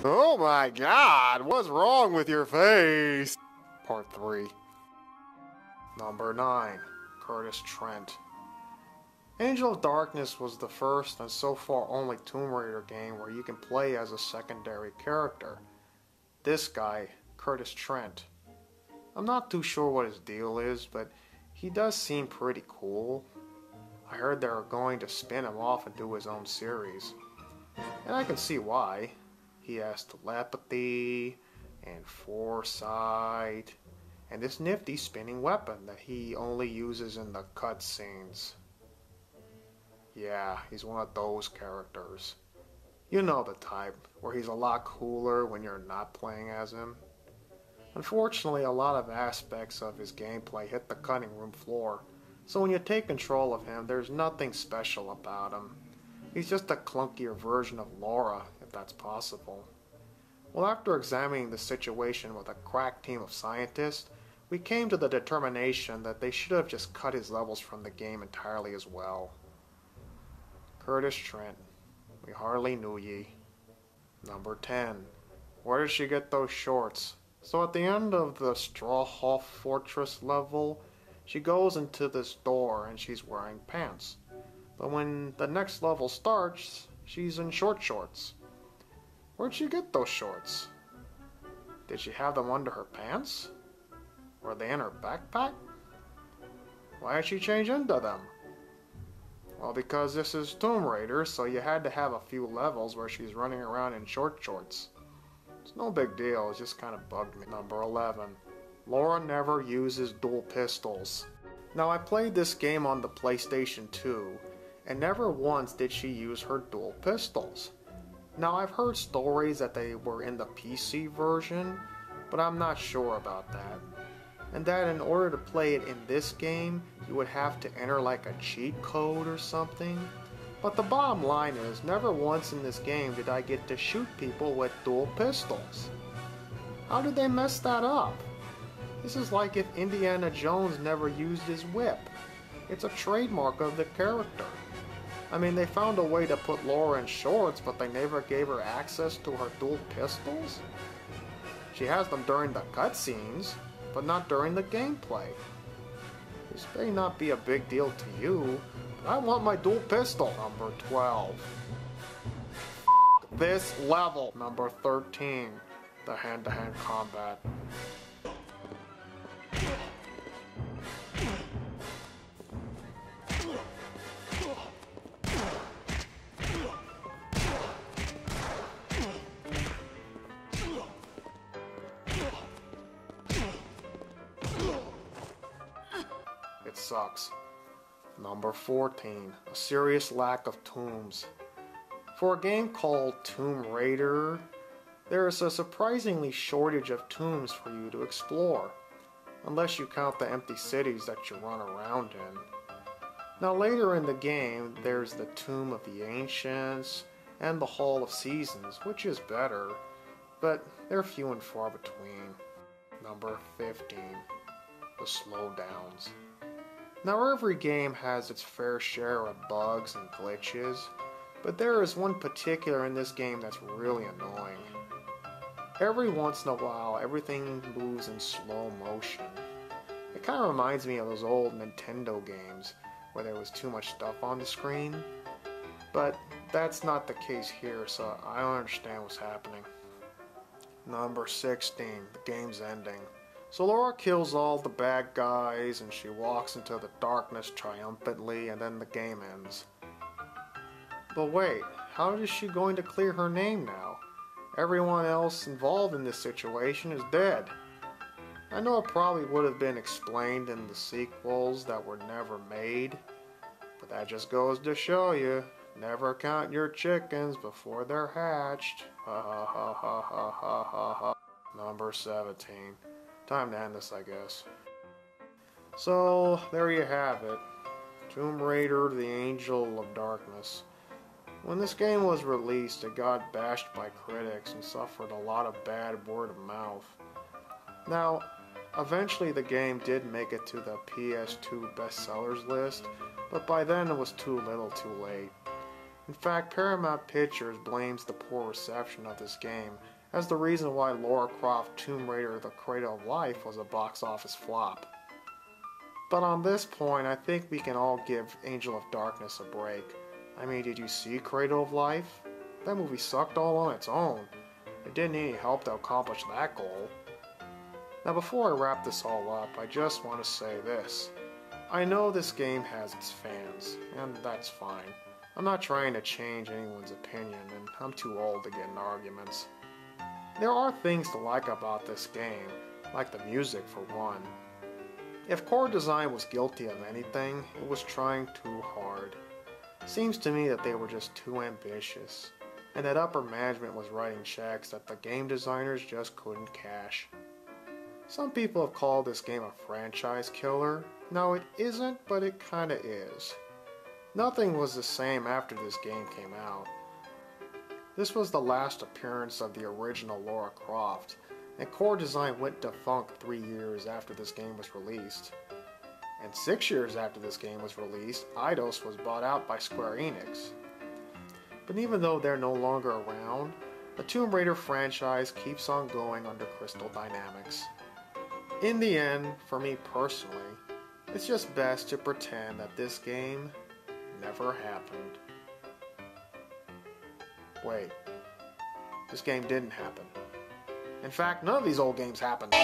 Oh my god, what's wrong with your face? Part 3. Number 9. Curtis Trent. Angel of Darkness was the first and so far only Tomb Raider game where you can play as a secondary character. This guy, Curtis Trent. I'm not too sure what his deal is, but he does seem pretty cool. I heard they were going to spin him off and do his own series. And I can see why. He has telepathy and foresight and this nifty spinning weapon that he only uses in the cutscenes. Yeah, he's one of those characters. You know the type, where he's a lot cooler when you're not playing as him. Unfortunately, a lot of aspects of his gameplay hit the cutting room floor, so when you take control of him, there's nothing special about him. He's just a clunkier version of Lara, if that's possible. Well, after examining the situation with a crack team of scientists, we came to the determination that they should have just cut his levels from the game entirely as well. Curtis Trent. We hardly knew ye. Number 10. Where did she get those shorts? So at the end of the Strawhoff Fortress level, she goes into this door and she's wearing pants. But when the next level starts, she's in short shorts. Where'd she get those shorts? Did she have them under her pants? Were they in her backpack? Why did she change into them? Well, because this is Tomb Raider, so you had to have a few levels where she's running around in short shorts. It's no big deal, it just kind of bugged me. Number 11. Lara never uses dual pistols. Now, I played this game on the PlayStation 2, and never once did she use her dual pistols. Now, I've heard stories that they were in the PC version, but I'm not sure about that. And that in order to play it in this game, you would have to enter like a cheat code or something. But the bottom line is, never once in this game did I get to shoot people with dual pistols. How did they mess that up? This is like if Indiana Jones never used his whip. It's a trademark of the character. I mean, they found a way to put Lara in shorts, but they never gave her access to her dual pistols? She has them during the cutscenes, but not during the gameplay. This may not be a big deal to you, but I want my dual pistol. Number 12. This level. Number 13. The hand-to-hand combat. It sucks. Number 14. A serious lack of tombs. For a game called Tomb Raider, there is a surprisingly shortage of tombs for you to explore, unless you count the empty cities that you run around in. Now later in the game, there's the Tomb of the Ancients and the Hall of Seasons, which is better, but they're few and far between. Number 15. The SLOWDOWNS. Now every game has its fair share of bugs and glitches, but there is one particular in this game that's really annoying. Every once in a while, everything moves in slow motion. It kind of reminds me of those old Nintendo games where there was too much stuff on the screen, but that's not the case here, so I don't understand what's happening. Number 16. The game's ending. So Lara kills all the bad guys and she walks into the darkness triumphantly, and then the game ends. But wait, how is she going to clear her name now? Everyone else involved in this situation is dead. I know it probably would have been explained in the sequels that were never made, but that just goes to show you, never count your chickens before they're hatched. Ha ha ha ha ha ha ha ha. Number 17. Time to end this, I guess. So, there you have it. Tomb Raider, the Angel of Darkness. When this game was released, it got bashed by critics and suffered a lot of bad word of mouth. Now, eventually the game did make it to the PS2 bestsellers list, but by then it was too little too late. In fact, Paramount Pictures blames the poor reception of this game as the reason why Lara Croft Tomb Raider: The Cradle of Life was a box office flop. But on this point, I think we can all give Angel of Darkness a break. I mean, did you see Cradle of Life? That movie sucked all on its own. It didn't need any help to accomplish that goal. Now before I wrap this all up, I just want to say this. I know this game has its fans, and that's fine. I'm not trying to change anyone's opinion, and I'm too old to get in arguments. There are things to like about this game, like the music for one. If core design was guilty of anything, it was trying too hard. Seems to me that they were just too ambitious, and that upper management was writing checks that the game designers just couldn't cash. Some people have called this game a franchise killer. No, it isn't, but it kinda is. Nothing was the same after this game came out. This was the last appearance of the original Lara Croft, and core design went defunct 3 years after this game was released. And 6 years after this game was released, EIDOS was bought out by Square Enix. But even though they're no longer around, the Tomb Raider franchise keeps on going under Crystal Dynamics. In the end, for me personally, it's just best to pretend that this game never happened. Wait, this game didn't happen. In fact, none of these old games happened.